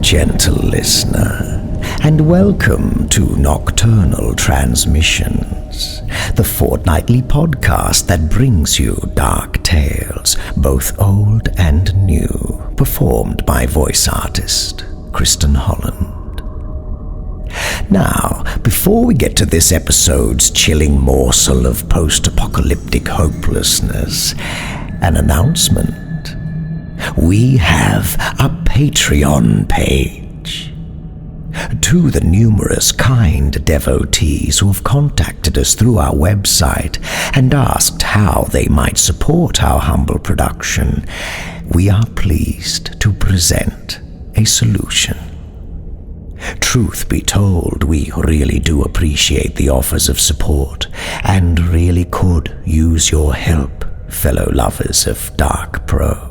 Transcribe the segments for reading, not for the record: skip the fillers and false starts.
gentle listener, and welcome to Nocturnal Transmissions, the fortnightly podcast that brings you dark tales, both old and new, performed by voice artist Kristin Holland. Now, before we get to this episode's chilling morsel of post-apocalyptic hopelessness, an announcement. We have a Patreon page. To the numerous kind devotees who have contacted us through our website and asked how they might support our humble production, we are pleased to present a solution. Truth be told, we really do appreciate the offers of support and really could use your help, fellow lovers of dark prose.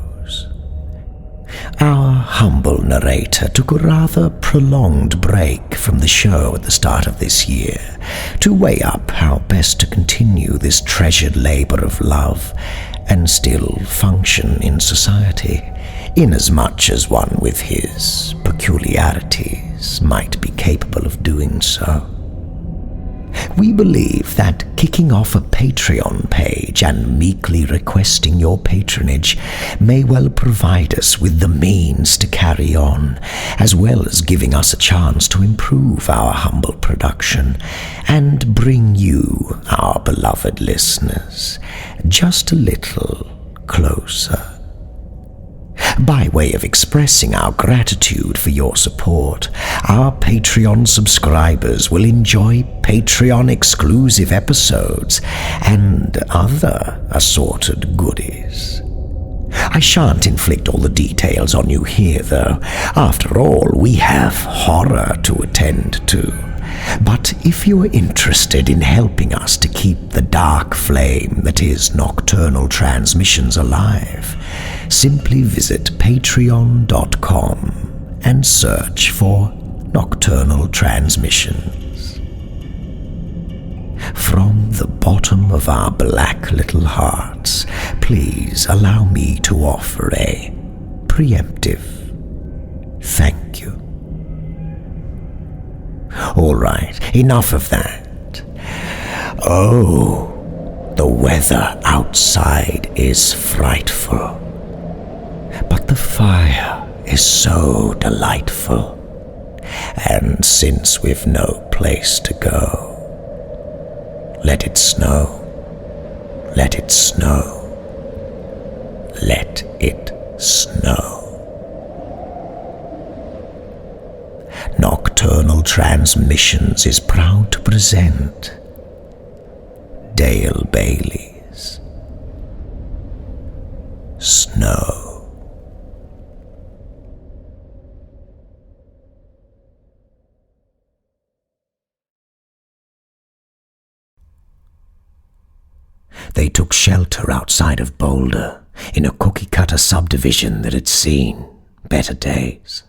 Our humble narrator took a rather prolonged break from the show at the start of this year to weigh up how best to continue this treasured labor of love and still function in society, inasmuch as one with his peculiarities might be capable of doing so. We believe that kicking off a Patreon page and meekly requesting your patronage may well provide us with the means to carry on, as well as giving us a chance to improve our humble production and bring you, our beloved listeners, just a little closer. By way of expressing our gratitude for your support, our Patreon subscribers will enjoy Patreon-exclusive episodes and other assorted goodies. I shan't inflict all the details on you here, though. After all, we have horror to attend to. But if you are interested in helping us to keep the dark flame that is Nocturnal Transmissions alive, simply visit patreon.com and search for Nocturnal Transmissions. From the bottom of our black little hearts, please allow me to offer a preemptive thank you. All right, enough of that. Oh, the weather outside is frightful, but the fire is so delightful. And since we've no place to go, let it snow, let it snow, let it snow. Nocturnal Transmissions is proud to present Dale Bailey's Snow. They took shelter outside of Boulder in a cookie-cutter subdivision that had seen better days.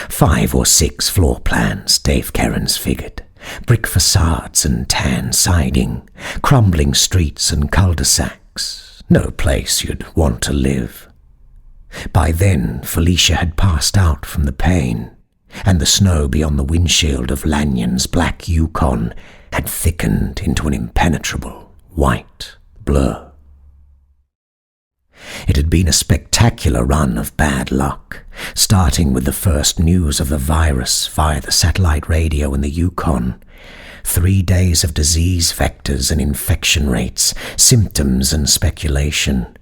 5 or 6 floor plans, Dave Kerrins figured. Brick facades and tan siding, crumbling streets and cul-de-sacs. No place you'd want to live. By then, Felicia had passed out from the pain, and the snow beyond the windshield of Lanyon's black Yukon had thickened into an impenetrable white blur. It had been a spectacular run of bad luck, starting with the first news of the virus via the satellite radio in the Yukon. 3 days of disease vectors and infection rates, symptoms and speculation.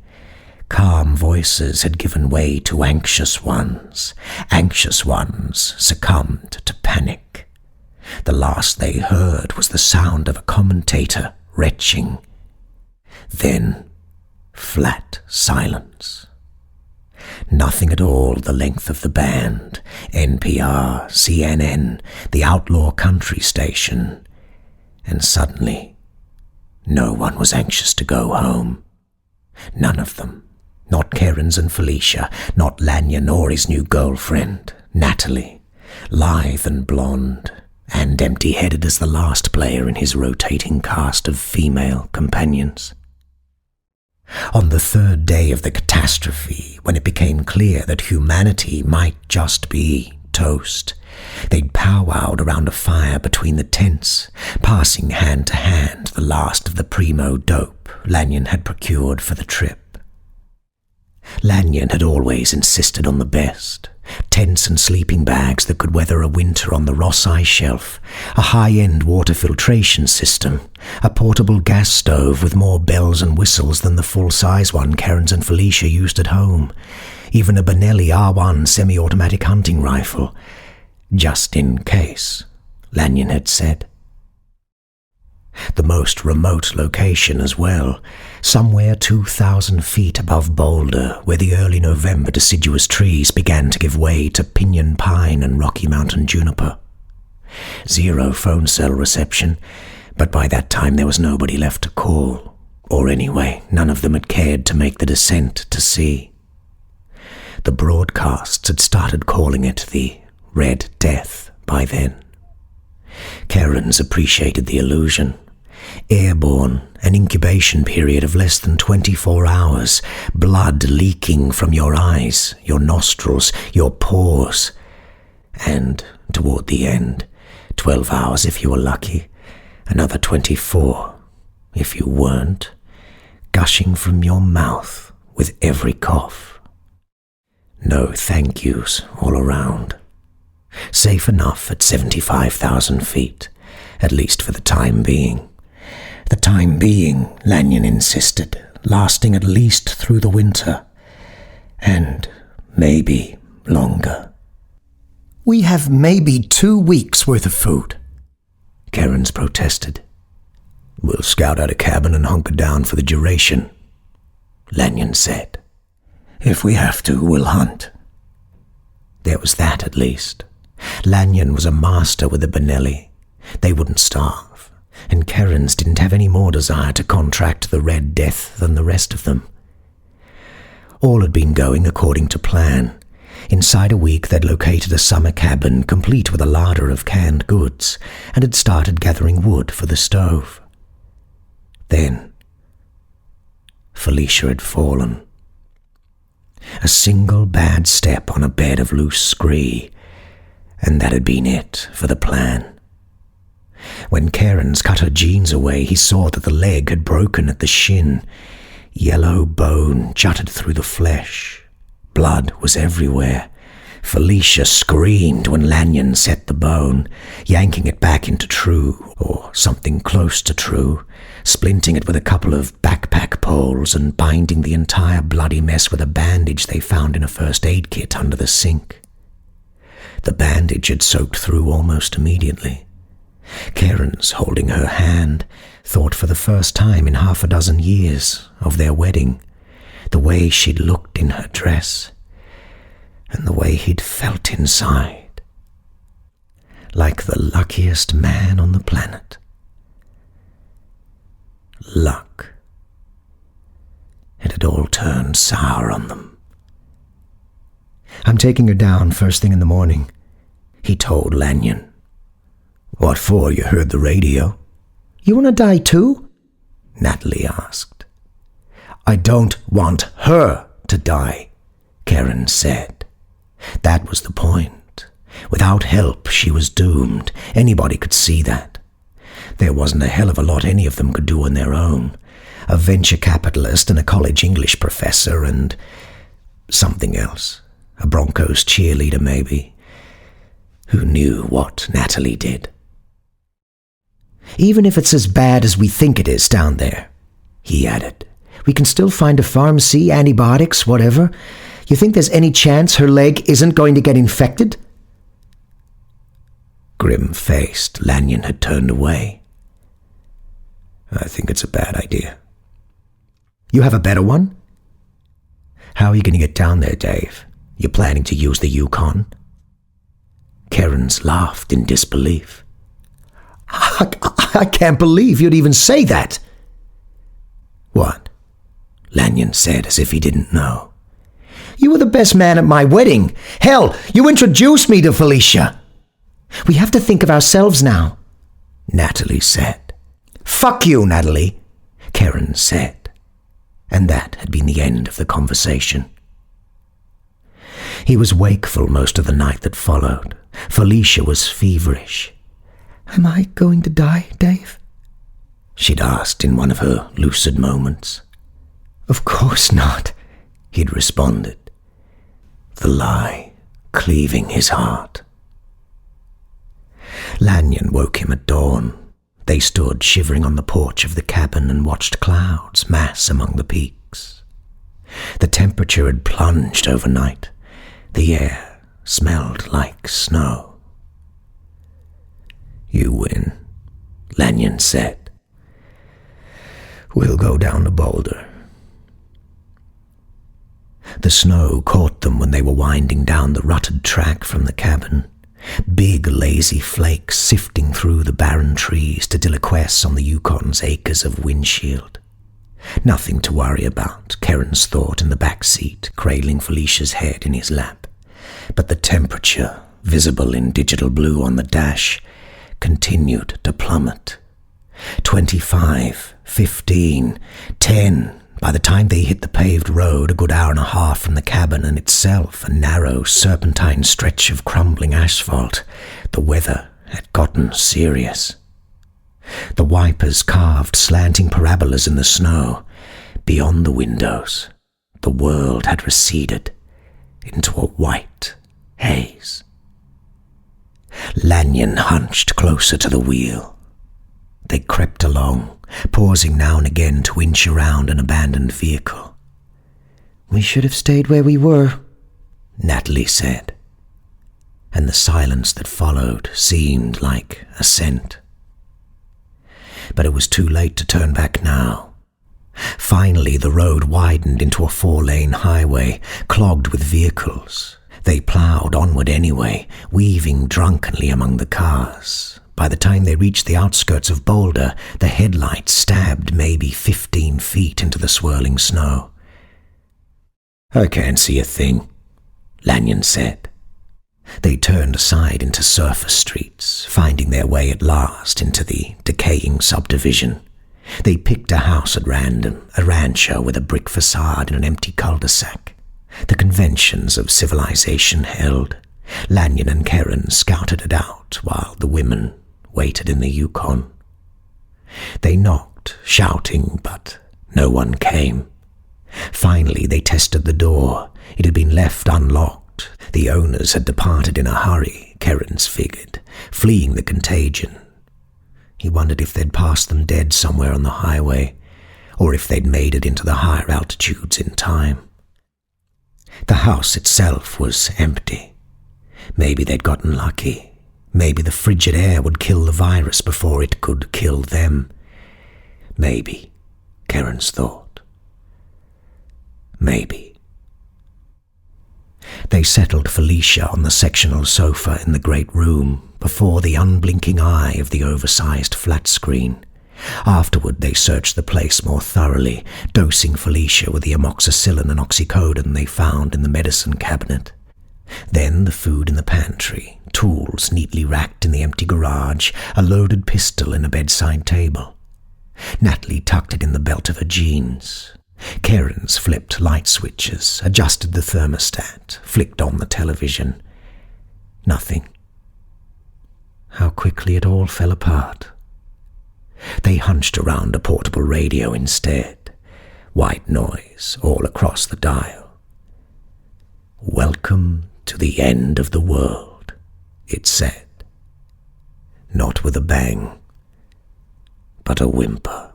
Calm voices had given way to anxious ones. Anxious ones succumbed to panic. The last they heard was the sound of a commentator retching. Then flat silence. Nothing at all the length of the band, NPR, CNN, the outlaw country station. And suddenly, no one was anxious to go home. None of them. Not Kerrins and Felicia, not Lanyon or his new girlfriend, Natalie, lithe and blonde, and empty-headed as the last player in his rotating cast of female companions. On the 3rd day of the catastrophe, when it became clear that humanity might just be toast. They'd powwowed around a fire between the tents, passing hand to hand the last of the primo dope Lanyon had procured for the trip. Lanyon had always insisted on the best. Tents and sleeping bags that could weather a winter on the Ross ice shelf, a high-end water filtration system, a portable gas stove with more bells and whistles than the full-size one Kerens and Felicia used at home, even a Benelli R1 semi-automatic hunting rifle, just in case, Lanyon had said. The most remote location as well, somewhere 2,000 feet above Boulder, where the early November deciduous trees began to give way to pinyon pine and Rocky Mountain juniper. 0 phone cell reception, but by that time there was nobody left to call, or anyway, none of them had cared to make the descent to sea. The broadcasts had started calling it the Red Death by then. Kerens appreciated the illusion. Airborne, an incubation period of less than 24 hours, blood leaking from your eyes, your nostrils, your pores, and, toward the end, 12 hours if you were lucky, another 24 if you weren't, gushing from your mouth with every cough. No thank yous all around. Safe enough at 75,000 feet, at least for the time being. The time being, Lanyon insisted, lasting at least through the winter, and maybe longer. "We have maybe 2 weeks' worth of food," Kerens protested. "We'll scout out a cabin and hunker down for the duration," Lanyon said. "If we have to, we'll hunt." There was that at least. Lanyon was a master with the Benelli. They wouldn't starve, and Kerens didn't have any more desire to contract the Red Death than the rest of them. All had been going according to plan. Inside a week they'd located a summer cabin complete with a larder of canned goods, and had started gathering wood for the stove. Then Felicia had fallen. A single bad step on a bed of loose scree, and that had been it for the plan. When Kerens cut her jeans away, he saw that the leg had broken at the shin. Yellow bone jutted through the flesh. Blood was everywhere. Felicia screamed when Lanyon set the bone, yanking it back into true, or something close to true, splinting it with a couple of backpack poles and binding the entire bloody mess with a bandage they found in a first aid kit under the sink. The bandage had soaked through almost immediately. Kerens, holding her hand, thought for the first time in 6 years of their wedding, the way she'd looked in her dress, and the way he'd felt inside. Like the luckiest man on the planet. Luck. It had all turned sour on them. "I'm taking her down first thing in the morning," he told Lanyon. "What for? You heard the radio." "You want to die too?" Natalie asked. "I don't want her to die," Kerens said. That was the point. Without help, she was doomed. Anybody could see that. There wasn't a hell of a lot any of them could do on their own. A venture capitalist and a college English professor and something else. A Broncos cheerleader, maybe. Who knew what Natalie did? "Even if it's as bad as we think it is down there," he added, "we can still find a pharmacy, antibiotics, whatever. You think there's any chance her leg isn't going to get infected?" Grim-faced, Lanyon had turned away. "I think it's a bad idea." "You have a better one?" "How are you going to get down there, Dave? You planning to use the Yukon?" Kerens laughed in disbelief. I can't believe you'd even say that." "What?" Lanyon said as if he didn't know. "You were the best man at my wedding. Hell, you introduced me to Felicia." "We have to think of ourselves now," Natalie said. "Fuck you, Natalie," Kerens said. And that had been the end of the conversation. He was wakeful most of the night that followed. Felicia was feverish. "Am I going to die, Dave?" she'd asked in one of her lucid moments. "Of course not," he'd responded, the lie cleaving his heart. Lanyon woke him at dawn. They stood shivering on the porch of the cabin and watched clouds mass among the peaks. The temperature had plunged overnight. The air smelled like snow. "You win," Lanyon said. "We'll go down to Boulder." The snow caught them when they were winding down the rutted track from the cabin, big lazy flakes sifting through the barren trees to deliquesce on the Yukon's acres of windshield. Nothing to worry about, Kerens thought in the back seat, cradling Felicia's head in his lap. But the temperature, visible in digital blue on the dash, continued to plummet. 25, 15, 10. By the time they hit the paved road, a good hour and a half from the cabin and itself a narrow, serpentine stretch of crumbling asphalt, the weather had gotten serious. The wipers carved slanting parabolas in the snow. Beyond the windows, the world had receded into a white haze. Lanyon hunched closer to the wheel. They crept along, pausing now and again to inch around an abandoned vehicle. "We should have stayed where we were," Natalie said, and the silence that followed seemed like assent. But it was too late to turn back now. Finally, the road widened into a 4-lane highway, clogged with vehicles. They ploughed onward anyway, weaving drunkenly among the cars. By the time they reached the outskirts of Boulder, the headlights stabbed maybe 15 feet into the swirling snow. "I can't see a thing," Lanyon said. They turned aside into surface streets, finding their way at last into the decaying subdivision. They picked a house at random, a rancho with a brick facade in an empty cul-de-sac. The conventions of civilization held. Lanyon and Kerens scouted it out while the women waited in the Yukon. They knocked, shouting, but no one came. Finally, they tested the door. It had been left unlocked. The owners had departed in a hurry, Kerens figured, fleeing the contagion. He wondered if they'd passed them dead somewhere on the highway, or if they'd made it into the higher altitudes in time. The house itself was empty. Maybe they'd gotten lucky. Maybe the frigid air would kill the virus before it could kill them. Maybe, Kerens thought. Maybe. They settled Felicia on the sectional sofa in the great room before the unblinking eye of the oversized flat screen. Afterward, they searched the place more thoroughly, dosing Felicia with the amoxicillin and oxycodone they found in the medicine cabinet. Then the food in the pantry, tools neatly racked in the empty garage, a loaded pistol in a bedside table. Natalie tucked it in the belt of her jeans. Kerens flipped light switches, adjusted the thermostat, flicked on the television. Nothing. How quickly it all fell apart. They hunched around a portable radio instead. White noise all across the dial. "Welcome to the end of the world," it said. Not with a bang, but a whimper.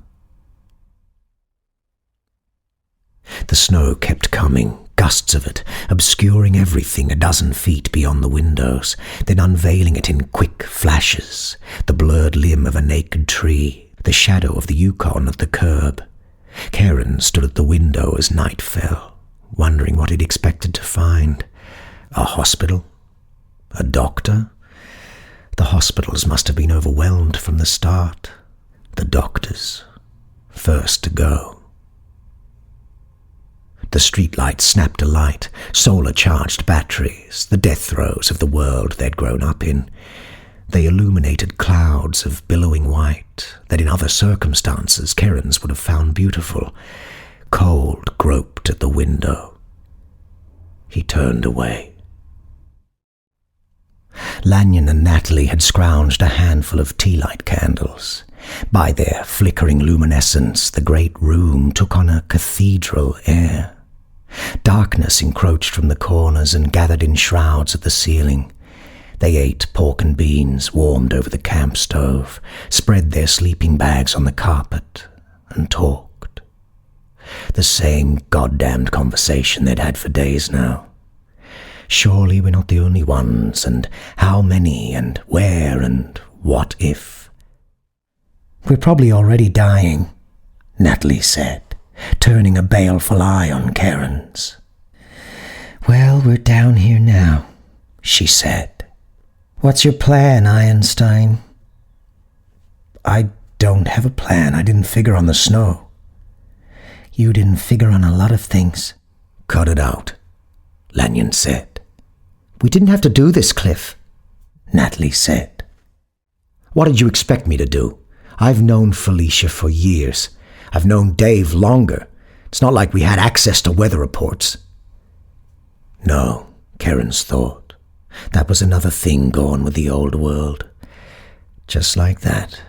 The snow kept coming, gusts of it, obscuring everything a dozen feet beyond the windows, then unveiling it in quick flashes, the blurred limb of a naked tree, the shadow of the Yukon at the curb. Kerens stood at the window as night fell, wondering what he'd expected to find. A hospital? A doctor? The hospitals must have been overwhelmed from the start. The doctors, first to go. The streetlights snapped alight, solar-charged batteries, the death throes of the world they'd grown up in. They illuminated clouds of billowing white that in other circumstances Kerens would have found beautiful. Cold groped at the window. He turned away. Lanyon and Natalie had scrounged a handful of tea-light candles. By their flickering luminescence, the great room took on a cathedral air. Darkness encroached from the corners and gathered in shrouds at the ceiling. They ate pork and beans warmed over the camp stove, spread their sleeping bags on the carpet, and talked. The same goddamned conversation they'd had for days now. Surely we're not the only ones, and how many, and where, and what if? We're probably already dying, Natalie said, turning a baleful eye on Karen's. Well, we're down here now, she said. What's your plan, Einstein? I don't have a plan. I didn't figure on the snow. You didn't figure on a lot of things. Cut it out, Lanyon said. We didn't have to do this, Cliff, Natalie said. What did you expect me to do? I've known Felicia for years. I've known Dave longer. It's not like we had access to weather reports. No, Karen's thought. That was another thing gone with the old world. Just like that,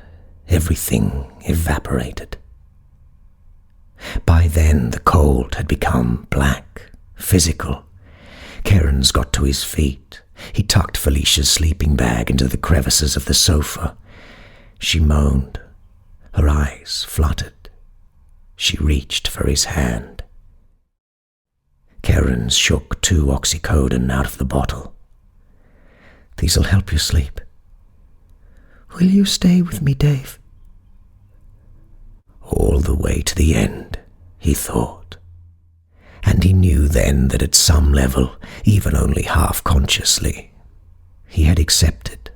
everything evaporated. By then, the cold had become black, physical. Karen's got to his feet. He tucked Felicia's sleeping bag into the crevices of the sofa. She moaned. Her eyes fluttered. She reached for his hand. Karen's shook 2 oxycodone out of the bottle. These'll help you sleep. Will you stay with me, Dave? All the way to the end, he thought. And he knew then that at some level, even only half-consciously, he had accepted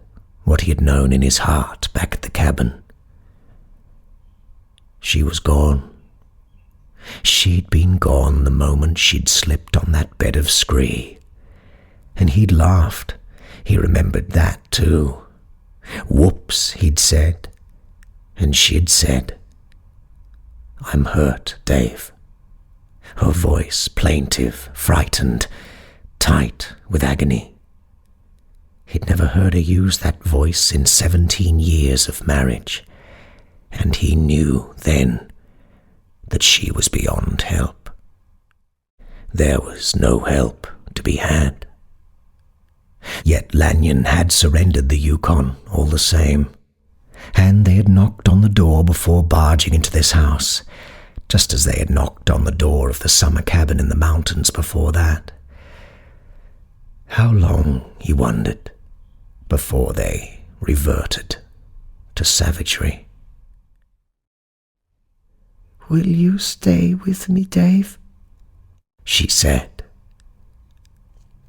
what he had known in his heart back at the cabin. She was gone. She'd been gone the moment she'd slipped on that bed of scree. And he'd laughed. He remembered that too. Whoops, he'd said. And she'd said, I'm hurt, Dave. Her voice plaintive, frightened, tight with agony. He'd never heard her use that voice in 17 years of marriage, and he knew then that she was beyond help. There was no help to be had. Yet Lanyon had surrendered the Yukon all the same, and they had knocked on the door before barging into this house, just as they had knocked on the door of the summer cabin in the mountains before that. How long, he wondered, before they reverted to savagery? Will you stay with me, Dave? She said.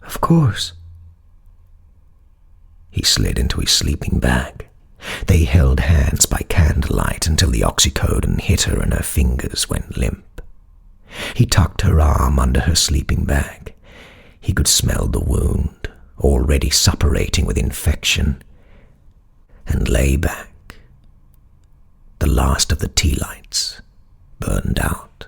Of course. He slid into his sleeping bag. They held hands by candlelight until the oxycodone hit her and her fingers went limp. He tucked her arm under her sleeping bag. He could smell the wound, already suppurating with infection, and lay back. The last of the tea lights burned out.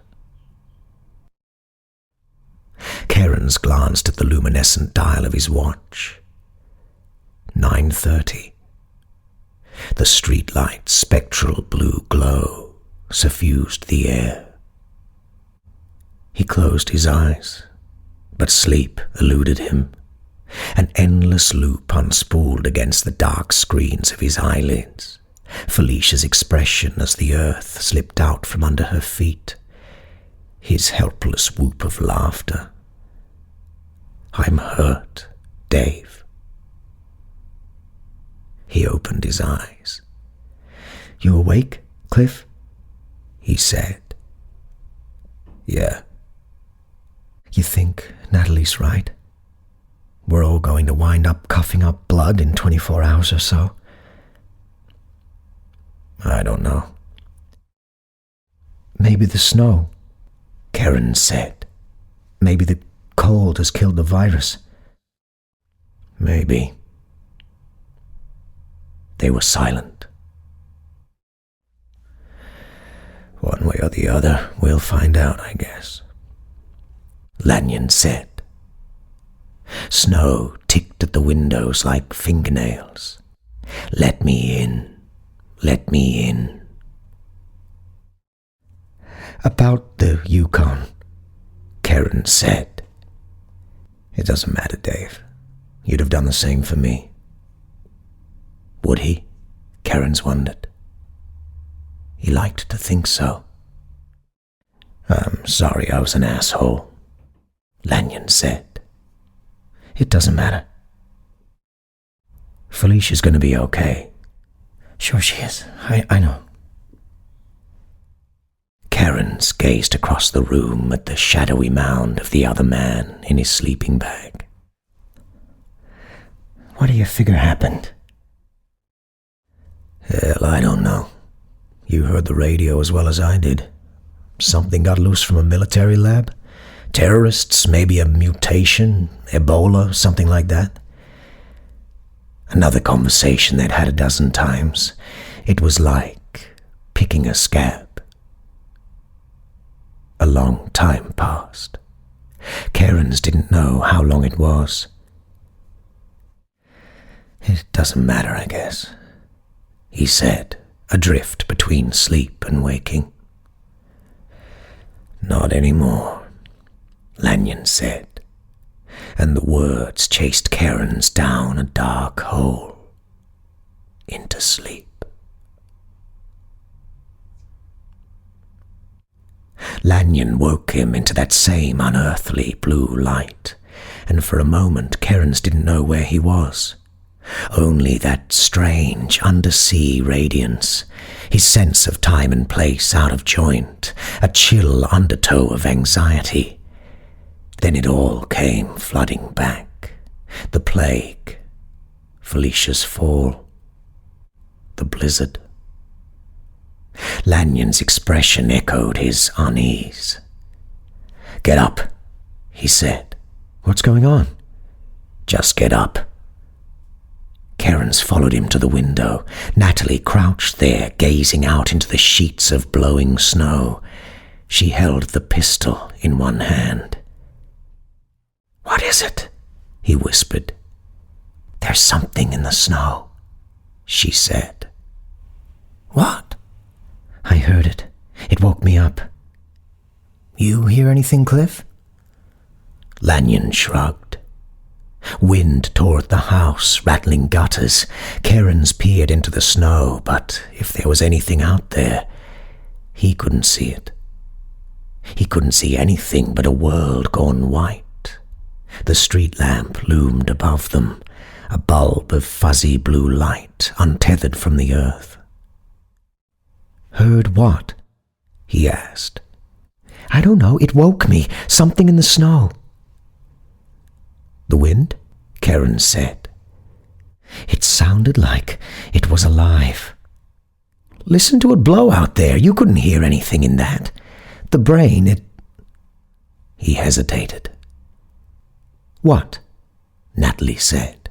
Karen's glanced at the luminescent dial of his watch. 9:30. The streetlight's spectral blue glow suffused the air. He closed his eyes, but sleep eluded him. An endless loop unspooled against the dark screens of his eyelids. Felicia's expression as the earth slipped out from under her feet. His helpless whoop of laughter. I'm hurt, Dave. He opened his eyes. You awake, Cliff? He said. Yeah. You think Natalie's right? We're all going to wind up coughing up blood in 24 hours or so? I don't know. Maybe the snow, Karen said. Maybe the cold has killed the virus. Maybe. They were silent. One way or the other, we'll find out, I guess, Lanyon said. Snow ticked at the windows like fingernails. Let me in. Let me in. About the Yukon, Karen said. It doesn't matter, Dave. You'd have done the same for me. Would he? Karen's wondered. He liked to think so. I'm sorry I was an asshole, Lanyon said. It doesn't matter. Felicia's going to be okay. Sure she is. I know. Karen's gazed across the room at the shadowy mound of the other man in his sleeping bag. What do you figure happened? Hell, I don't know. You heard the radio as well as I did. Something got loose from a military lab? Terrorists, maybe a mutation, Ebola, something like that? Another conversation they'd had a dozen times. It was like picking a scab. A long time passed. Karen's didn't know how long it was. It doesn't matter, I guess, he said, adrift between sleep and waking. Not anymore, Lanyon said, and the words chased Karen's down a dark hole into sleep. Lanyon woke him into that same unearthly blue light, and for a moment Karen's didn't know where he was. Only that strange undersea radiance, his sense of time and place out of joint, a chill undertow of anxiety. Then it all came flooding back. The plague, Felicia's fall, the blizzard. Lanyon's expression echoed his unease. Get up, he said. What's going on? Just get up. Karen's followed him to the window. Natalie crouched there, gazing out into the sheets of blowing snow. She held the pistol in one hand. What is it? He whispered. There's something in the snow, she said. What? I heard it. It woke me up. You hear anything, Cliff? Lanyon shrugged. Wind tore at the house, rattling gutters. Karen's peered into the snow, but if there was anything out there, he couldn't see it. He couldn't see anything but a world gone white. The street lamp loomed above them, a bulb of fuzzy blue light untethered from the earth. Heard what? He asked. I don't know, it woke me. Something in the snow. The wind? Karen said. It sounded like it was alive. Listen to it blow out there. You couldn't hear anything in that. The brain, it... He hesitated. What? Natalie said.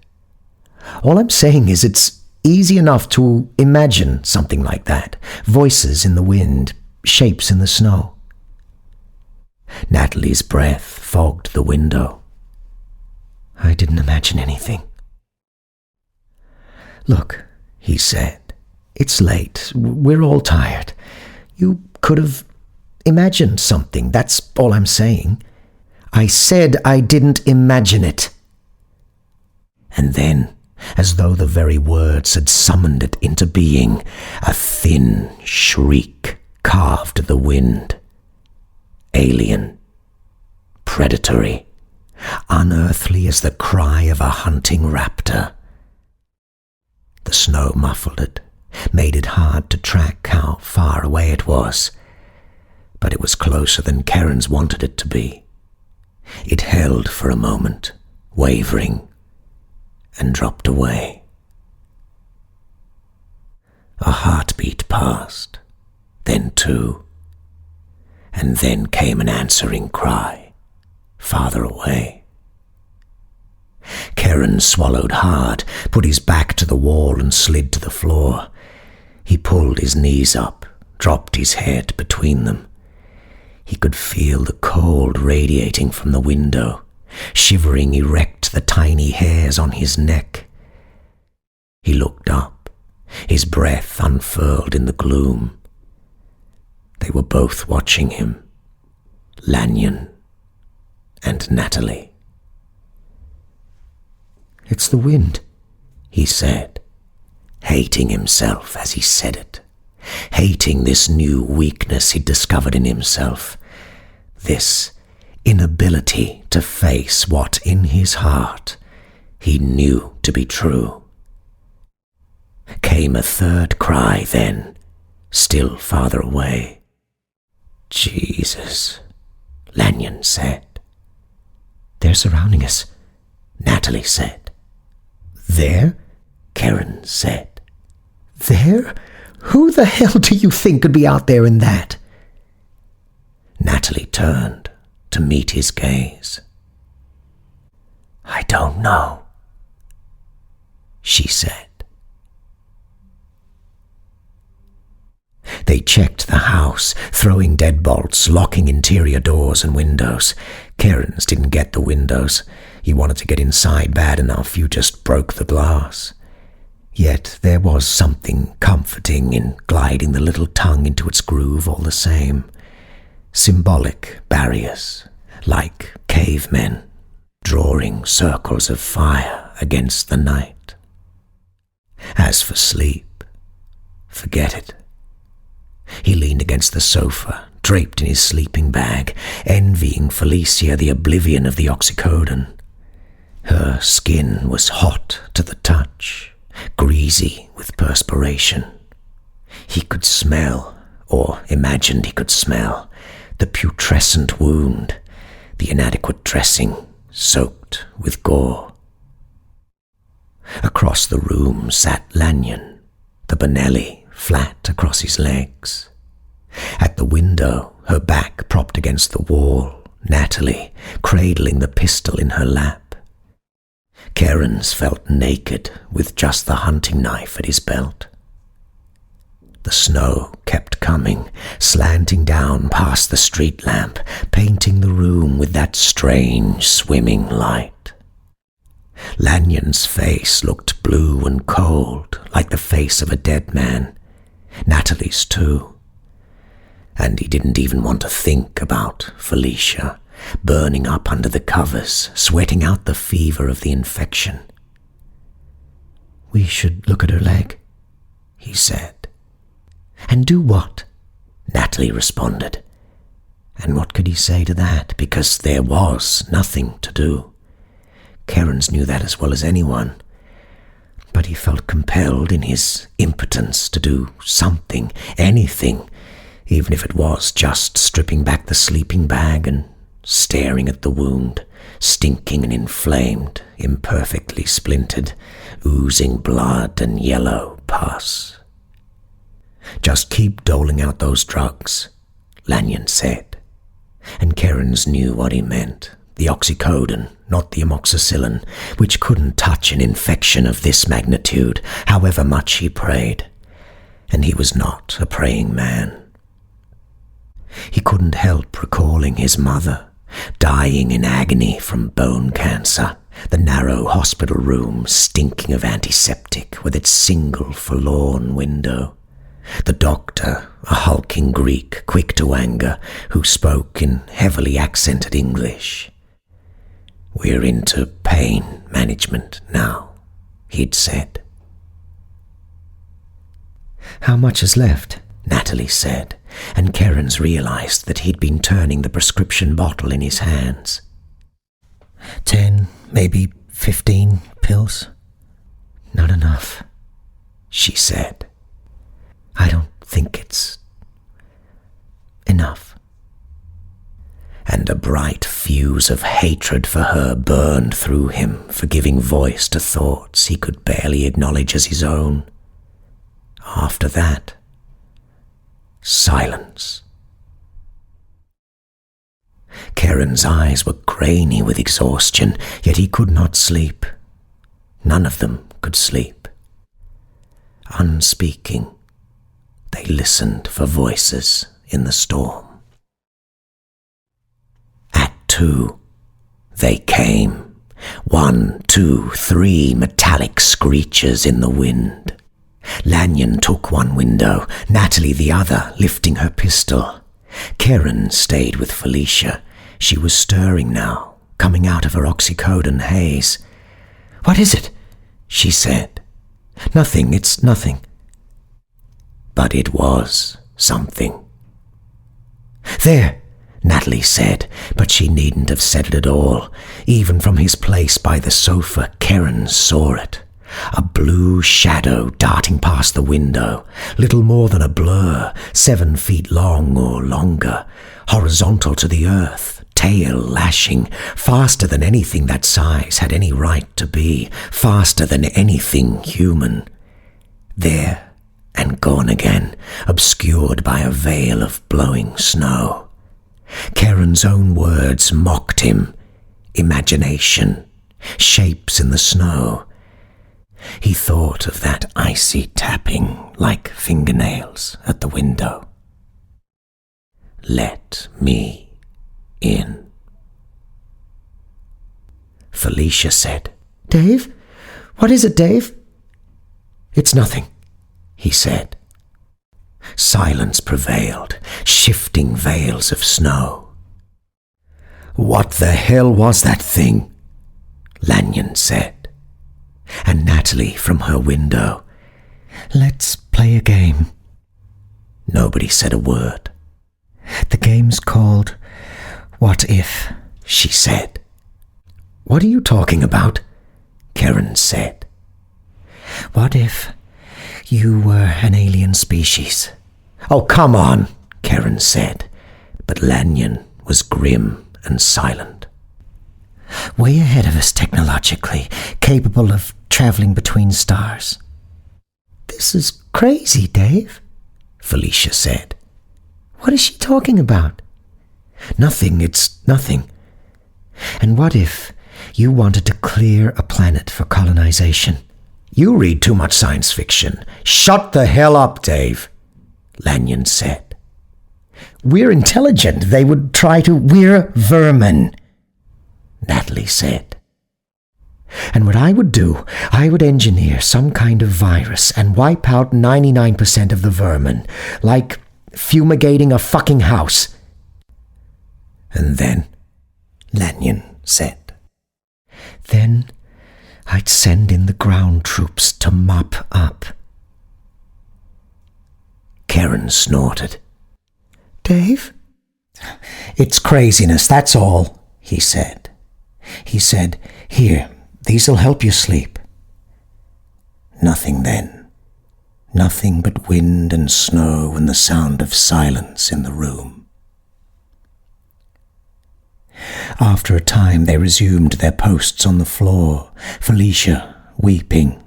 All I'm saying is it's easy enough to imagine something like that. Voices in the wind, shapes in the snow. Natalie's breath fogged the window. I didn't imagine anything. Look, he said, it's late. We're all tired. You could have imagined something. That's all I'm saying. I said I didn't imagine it. And then, as though the very words had summoned it into being, a thin shriek carved the wind. Alien, predatory, unearthly as the cry of a hunting raptor. The snow muffled it, made it hard to track how far away it was, but it was closer than Karen's wanted it to be. It held for a moment, wavering, and dropped away. A heartbeat passed, then two, and then came an answering cry, farther away. Karen swallowed hard, put his back to the wall and slid to the floor. He pulled his knees up, dropped his head between them. He could feel the cold radiating from the window, shivering erect the tiny hairs on his neck. He looked up, his breath unfurled in the gloom. They were both watching him, Lanyon and Natalie. "It's the wind," he said, hating himself as he said it, hating this new weakness he'd discovered in himself, this inability to face what in his heart he knew to be true. Came a third cry then, still farther away. "Jesus," Lanyon said. "They're surrounding us," Natalie said. "There?" Karen said. "There? Who the hell do you think could be out there in that?" Natalie turned to meet his gaze. "I don't know," she said. They checked the house, throwing deadbolts, locking interior doors and windows. Karen's didn't get the windows. You wanted to get inside bad enough, you just broke the glass. Yet there was something comforting in gliding the little tongue into its groove all the same. Symbolic barriers, like cavemen, drawing circles of fire against the night. As for sleep, forget it. He leaned against the sofa, draped in his sleeping bag, envying Felicia the oblivion of the oxycodone. Her skin was hot to the touch, greasy with perspiration. He could smell, or imagined he could smell, the putrescent wound, the inadequate dressing, soaked with gore. Across the room sat Lanyon, the Bonelli flat across his legs. At the window, her back propped against the wall, Natalie cradling the pistol in her lap. Karen's felt naked with just the hunting knife at his belt. The snow kept coming, slanting down past the street lamp, painting the room with that strange swimming light. Lanyon's face looked blue and cold, like the face of a dead man. Natalie's too. And he didn't even want to think about Felicia, burning up under the covers, sweating out the fever of the infection. "We should look at her leg," he said. "And do what?" Natalie responded. And what could he say to that? Because there was nothing to do. Karen's knew that as well as anyone. But he felt compelled in his impotence to do something, anything, even if it was just stripping back the sleeping bag and staring at the wound, stinking and inflamed, imperfectly splintered, oozing blood and yellow pus. "Just keep doling out those drugs," Lanyon said. And Karen's knew what he meant. The oxycodone, not the amoxicillin, which couldn't touch an infection of this magnitude, however much he prayed. And he was not a praying man. He couldn't help recalling his mother, dying in agony from bone cancer, the narrow hospital room stinking of antiseptic with its single forlorn window. The doctor, a hulking Greek quick to anger, who spoke in heavily accented English. "We're into pain management now," he'd said. "How much is left?" Natalie said, and Karen's realized that he'd been turning the prescription bottle in his hands. 10, maybe 15 pills. "Not enough," she said. "I don't think it's enough." And a bright fuse of hatred for her burned through him, for giving voice to thoughts he could barely acknowledge as his own. After that, silence. Karen's eyes were grainy with exhaustion, yet he could not sleep. None of them could sleep. Unspeaking, they listened for voices in the storm. At 2, They came. 1, 2, 3 metallic screeches in the wind. Lanyon took one window, Natalie the other, lifting her pistol. Karen stayed with Felicia. She was stirring now, coming out of her oxycodone haze. "What is it?" she said. "Nothing, it's nothing." But it was something. "There," Natalie said, but she needn't have said it at all. Even from his place by the sofa, Karen saw it. A blue shadow darting past the window, little more than a blur, 7 feet long or longer, horizontal to the earth, tail lashing, faster than anything that size had any right to be, faster than anything human. There and gone again, obscured by a veil of blowing snow. Karen's own words mocked him. Imagination, shapes in the snow. He thought of that icy tapping like fingernails at the window. "Let me in." Felicia said, "Dave? What is it, Dave?" "It's nothing," he said. Silence prevailed, shifting veils of snow. "What the hell was that thing?" Lanyon said. And Natalie from her window, "Let's play a game." Nobody said a word. "The game's called What If," she said. "What are you talking about?" Karen said. "What if you were an alien species?" "Oh, come on," Karen said, but Lanyon was grim and silent. "Way ahead of us technologically, capable of traveling between stars." "This is crazy, Dave," Felicia said. "What is she talking about?" "Nothing, it's nothing." "And what if you wanted to clear a planet for colonization?" "You read too much science fiction." "Shut the hell up, Dave," Lanyon said. "We're intelligent. They would try to..." "We're vermin," Natalie said. "And what I would do, I would engineer some kind of virus and wipe out 99% of the vermin, like fumigating a fucking house." "And then," Lanyon said, "then I'd send in the ground troops to mop up." Karen snorted. "Dave?" "It's craziness, that's all," he said. He said, "Here, these'll help you sleep." Nothing then. Nothing but wind and snow and the sound of silence in the room. After a time they resumed their posts on the floor. Felicia, weeping,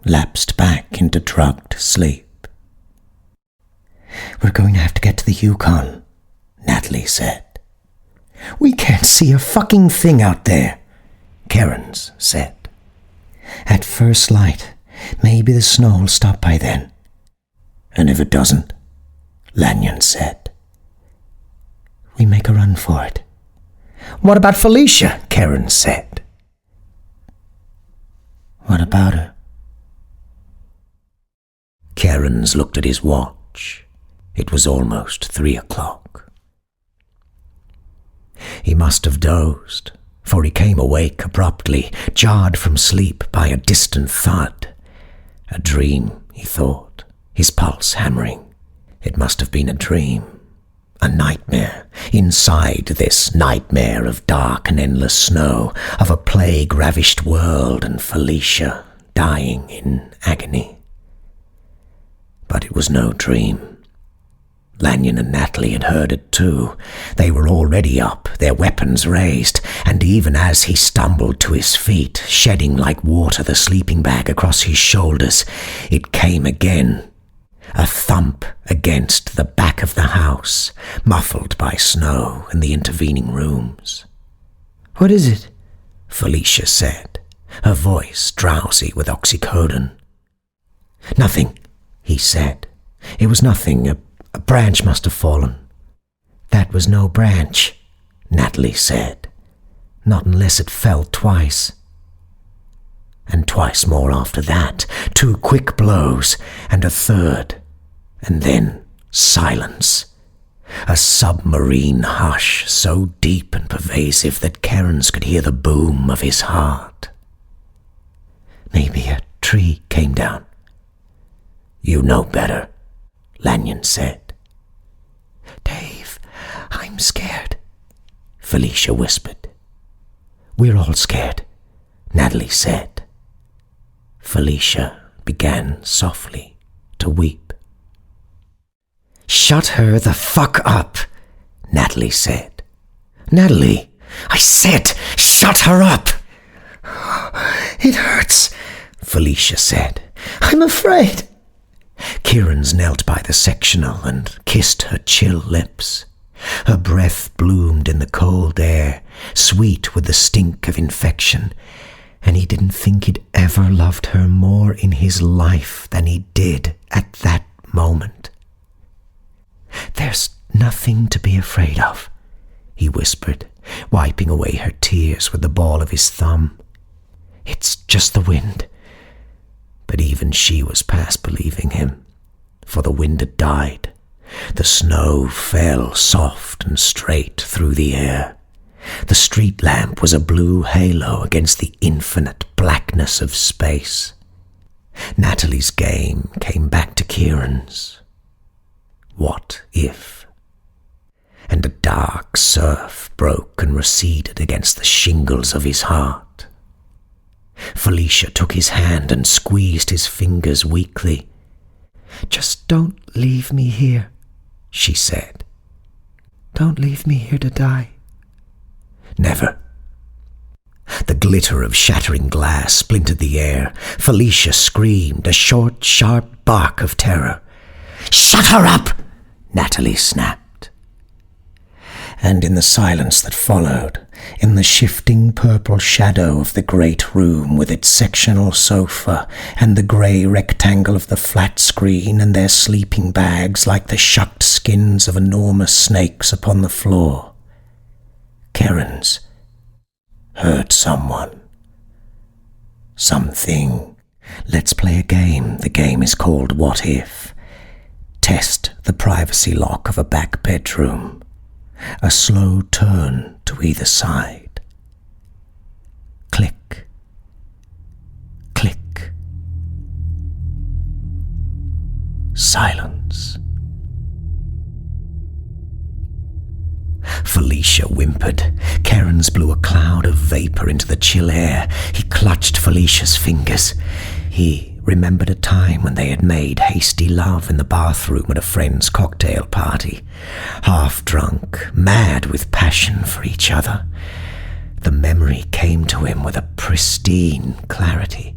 lapsed back into drugged sleep. "We're going to have to get to the Yukon," Natalie said. "We can't see a fucking thing out there," Karen's said. "At first light, maybe the snow will stop by then." "And if it doesn't?" Lanyon said. "We make a run for it." "What about Felicia?" Karen said. "What about her?" Karen's looked at his watch. It was almost 3 o'clock. He must have dozed, for he came awake abruptly, jarred from sleep by a distant thud. A dream, he thought, his pulse hammering. It must have been a dream, a nightmare, inside this nightmare of dark and endless snow, of a plague-ravished world and Felicia dying in agony. But it was no dream. Lanyon and Natalie had heard it too. They were already up, their weapons raised, and even as he stumbled to his feet, shedding like water the sleeping bag across his shoulders, it came again. A thump against the back of the house, muffled by snow in the intervening rooms. "What is it?" Felicia said, her voice drowsy with oxycodone. "Nothing," he said. "It was nothing. A branch must have fallen." "That was no branch," Natalie said. Not unless it fell twice. And twice more after that, 2 quick blows, and a third, and then silence. A submarine hush so deep and pervasive that Cairns could hear the boom of his heart. Maybe a tree came down. "You know better," Lanyon said. "Dave, I'm scared," Felicia whispered. "We're all scared," Natalie said. Felicia began softly to weep. "Shut her the fuck up," Natalie said. "Natalie, I said shut her up." "It hurts," Felicia said. "I'm afraid." Kieran's knelt by the sectional and kissed her chill lips. Her breath bloomed in the cold air, sweet with the stink of infection, and he didn't think he'd ever loved her more in his life than he did at that moment. "There's nothing to be afraid of," he whispered, wiping away her tears with the ball of his thumb. "It's just the wind." But even she was past believing him, for the wind had died. The snow fell soft and straight through the air. The street lamp was a blue halo against the infinite blackness of space. Natalie's game came back to Kieran's. What if? And a dark surf broke and receded against the shingles of his heart. Felicia took his hand and squeezed his fingers weakly. "Just don't leave me here," she said. "Don't leave me here to die." "Never." The glitter of shattering glass splintered the air. Felicia screamed, a short, sharp bark of terror. "Shut her up!" Natalie snapped. And in the silence that followed, in the shifting purple shadow of the great room with its sectional sofa and the grey rectangle of the flat screen and their sleeping bags like the shucked skins of enormous snakes upon the floor, Cairns heard someone. Something. Let's play a game. The game is called What If. Test the privacy lock of a back bedroom. A slow turn to either side. Click. Click. Silence. Felicia whimpered. Cairns blew a cloud of vapour into the chill air. He clutched Felicia's fingers. He remembered a time when they had made hasty love in the bathroom at a friend's cocktail party, half-drunk, mad with passion for each other. The memory came to him with a pristine clarity.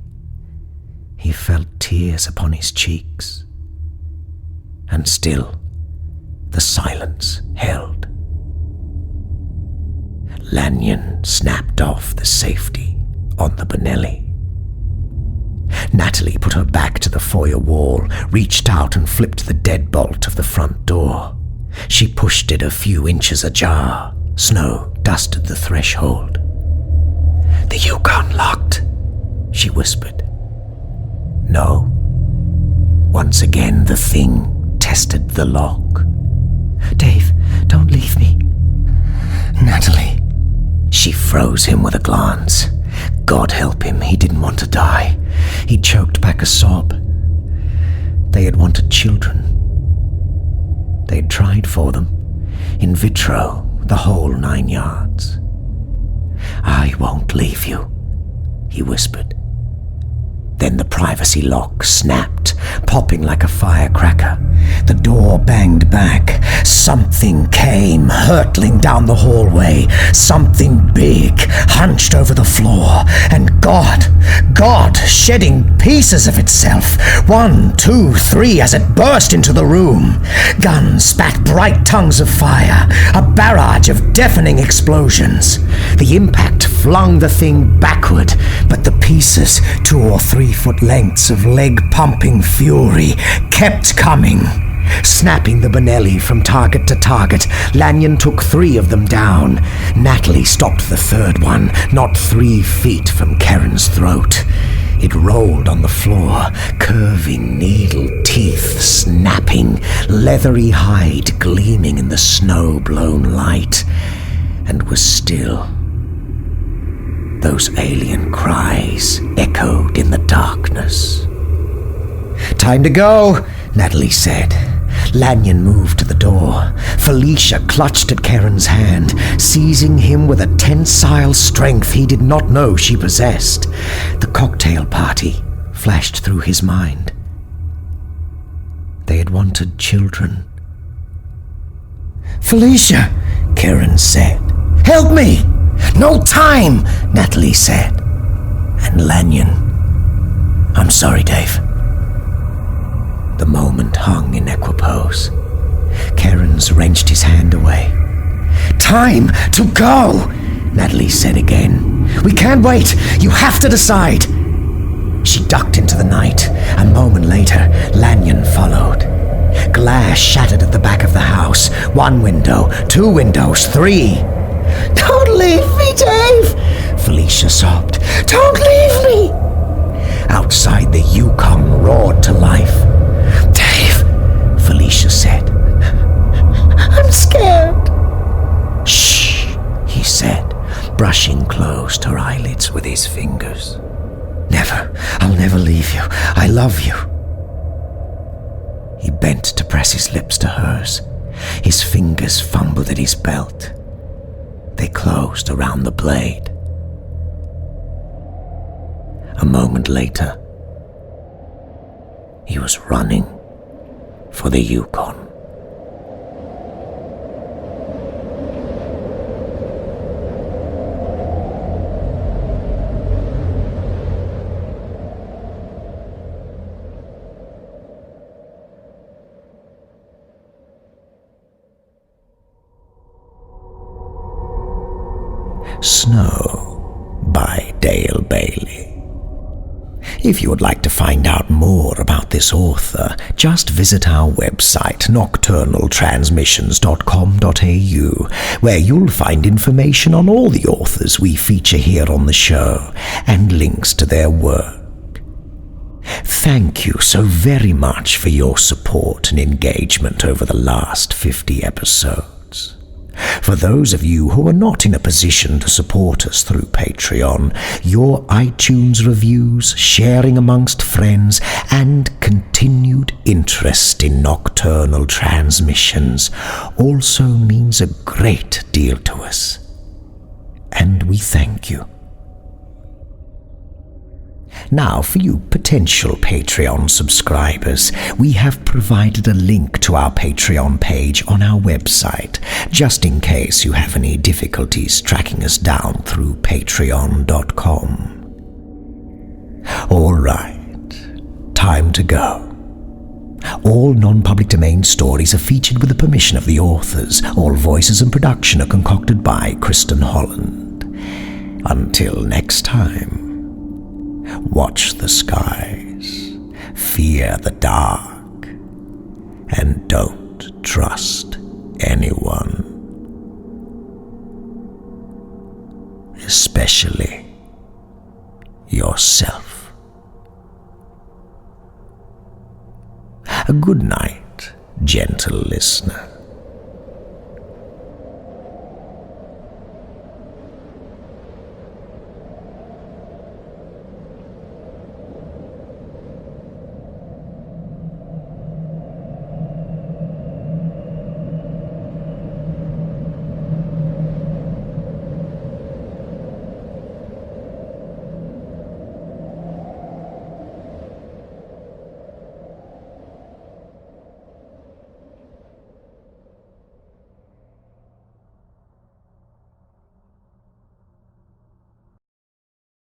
He felt tears upon his cheeks. And still, the silence held. Lanyon snapped off the safety on the Benelli. Natalie put her back to the foyer wall, reached out and flipped the deadbolt of the front door. She pushed it a few inches ajar. Snow dusted the threshold. "The Yukon locked," she whispered. No. Once again the thing tested the lock. "Dave, don't leave me." "Natalie." She froze him with a glance. God help him, he didn't want to die. He choked back a sob. They had wanted children. They had tried for them, in vitro, the whole 9 yards. "I won't leave you," he whispered. Then the privacy lock snapped, popping like a firecracker. The door banged back. Something came hurtling down the hallway. Something big, hunched over the floor. And God, shedding pieces of itself. 1, 2, 3, as it burst into the room. Guns spat bright tongues of fire. A barrage of deafening explosions. The impact flung the thing backward, but the pieces, 2 or 3 foot lengths of leg-pumping fury, kept coming. Snapping the Benelli from target to target, Lanyon took 3 of them down. Natalie stopped the third one, not 3 feet from Karen's throat. It rolled on the floor, curving needle teeth snapping, leathery hide gleaming in the snow-blown light, and was still. Those alien cries echoed in the darkness. "Time to go," Natalie said. Lanyon moved to the door. Felicia clutched at Karen's hand, seizing him with a tensile strength he did not know she possessed. The cocktail party flashed through his mind. They had wanted children. "Felicia," Karen said. "Help me!" "No time," Natalie said. And Lanyon, "I'm sorry, Dave." The moment hung in equipoise. Karen's wrenched his hand away. "Time to go," Natalie said again. "We can't wait. You have to decide." She ducked into the night. A moment later, Lanyon followed. Glass shattered at the back of the house. 1 window, 2 windows, 3. "Don't leave me, Dave," Felicia sobbed. "Don't leave me." Outside, the Yukon roared to life. "Dave," Felicia said. "I'm scared." "Shh," he said, brushing closed her eyelids with his fingers. I'll never leave you. I love you." He bent to press his lips to hers. His fingers fumbled at his belt. They closed around the blade. A moment later, he was running for the Yukon. Snow by Dale Bailey. If you would like to find out more about this author, just visit our website nocturnaltransmissions.com.au, where you'll find information on all the authors we feature here on the show and links to their work. Thank you so very much for your support and engagement over the last 50 episodes. For those of you who are not in a position to support us through Patreon, your iTunes reviews, sharing amongst friends, and continued interest in Nocturnal Transmissions also means a great deal to us. And we thank you. Now, for you potential Patreon subscribers, we have provided a link to our Patreon page on our website, just in case you have any difficulties tracking us down through patreon.com. All right, time to go. All non-public domain stories are featured with the permission of the authors. All voices and production are concocted by Kristin Holland. Until next time, watch the skies, fear the dark, and don't trust anyone, especially yourself. A good night, gentle listener.